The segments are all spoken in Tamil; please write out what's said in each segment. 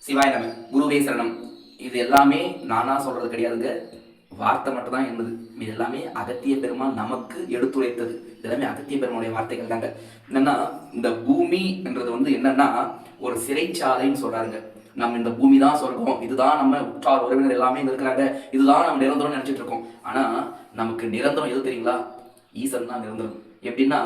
சிவாய நம, குருவே சரணம். இது எல்லாமே நானா சொல்றது கிடையாதுங்க, வார்த்தை மட்டும் தான் இருந்தது. இது எல்லாமே அகத்திய பெருமான் நமக்கு எடுத்துரைத்தது. இதெல்லாமே அகத்திய பெருமானுடைய வார்த்தைகள் தாங்க. என்னன்னா, இந்த பூமி என்றது என்னன்னா ஒரு சிறைச்சாலைன்னு சொல்றாங்க. நம்ம இந்த பூமி தான் சொர்க்கம், இதுதான் நம்ம உற்றார் உறவினர் எல்லாமே இங்க இருக்கிறாங்க, இதுதான் நம்ம நிரந்தரம் நினைச்சிட்டு இருக்கோம். ஆனா நமக்கு நிரந்தரம் எது தெரியுங்களா? ஈசன் தான் நிரந்தரம். எப்படின்னா,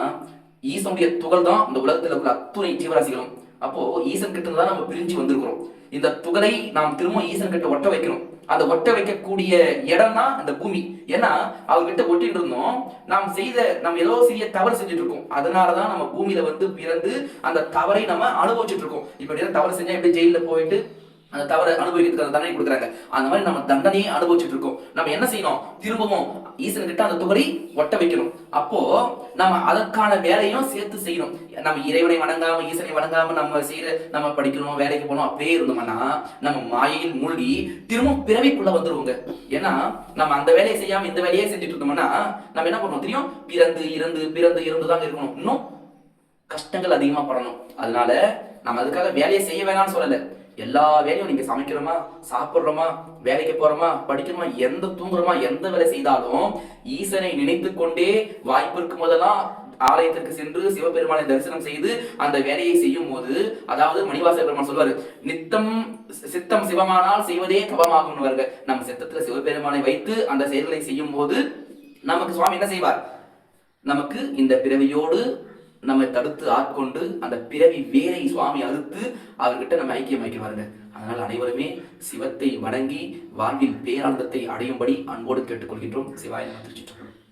ஈசனுடைய துகள் தான் இந்த உலகத்தில் இருக்கிற அத்துணை ஜீவராசிகளும். அப்போ ஈசன் கிட்ட தான் நம்ம பிரிஞ்சு வந்திருக்கிறோம். இந்த துகளை நாம் திரும்ப ஈசன் கிட்ட ஒட்ட வைக்கணும். அந்த ஒட்ட வைக்கக்கூடிய இடம் தான் இந்த பூமி. ஏன்னா அவர்கிட்ட ஒட்டிட்டு இருந்தோம், நம்ம ஏதோ சிறிய தவறு செஞ்சுட்டு இருக்கோம். அதனாலதான் நம்ம பூமியில பிறந்து அந்த தவறை நம்ம அனுபவிச்சுட்டு இருக்கோம். இப்ப தவறு செஞ்சா எப்படி ஜெயில போயிட்டு அந்த தவறை அனுபவிக்கிறதுக்கு தண்டனை கொடுக்குறாங்க, அந்த மாதிரி நம்ம தண்டனையை அனுபவிச்சுட்டு இருக்கோம். நம்ம என்ன செய்யணும்? திரும்பவும் ஈசன் கிட்ட அந்த துகளை ஒட்ட வைக்கணும். அப்போ நம்ம அதற்கான வேலையும் சேர்த்து செய்யணும். நம்ம இறைவனை வணங்காம ஈசனை வணங்காம நம்ம படிக்கணும், வேலைக்கு போகணும் அப்படியே இருந்தோம்னா நம்ம மாயையில் மூழ்கி திரும்ப பிறவிக்குள்ள வந்துருவோங்க. ஏன்னா நம்ம அந்த வேலையை செய்யாம இந்த வேலையே செஞ்சுட்டு இருந்தோம்னா நம்ம என்ன பண்ணணும் தெரியும்? பிறந்து இறந்து பிறந்து இறந்து தான் இருக்கணும். இன்னும் கஷ்டங்கள் அதிகமா படணும். அதனால நம்ம அதுக்காக வேலையை செய்ய வேணாம்னு சொல்லல. எல்லா வேலையும் நீங்க சமைக்கிறோமா, சாப்பிடுறோமா, வேலைக்கு போறோமா, படிக்கிறோமா, தூங்குறோமா, எந்த வேலை செய்தாலும் ஈசனை நினைத்து கொண்டே வாய்ப்பு இருக்கும் போதெல்லாம் ஆலயத்திற்கு சென்று சிவபெருமானை தரிசனம் செய்து அந்த வேலையை செய்யும் போது, அதாவது மணிவாச பெருமான் சொல்வாரு, நித்தம் சித்தம் சிவமானால் செய்வதே தவமாகும். நம்ம சித்தத்துல சிவபெருமானை வைத்து அந்த செயல்களை செய்யும் போது நமக்கு சுவாமி என்ன செய்வார்? நமக்கு இந்த பிறவியோடு நம்ம தடுத்து ஆட்கொண்டு அந்த பிறவி வேரை சுவாமி அறுத்து அவர்கிட்ட நம்ம ஐக்கியம் வைக்குவாருங்க. அதனால் அனைவருமே சிவத்தை வணங்கி வாழ்வில் பேரானந்தத்தை அடையும்படி அன்போடு கேட்டுக்கொள்கின்றோம். சிவாய நம. திருச்சி.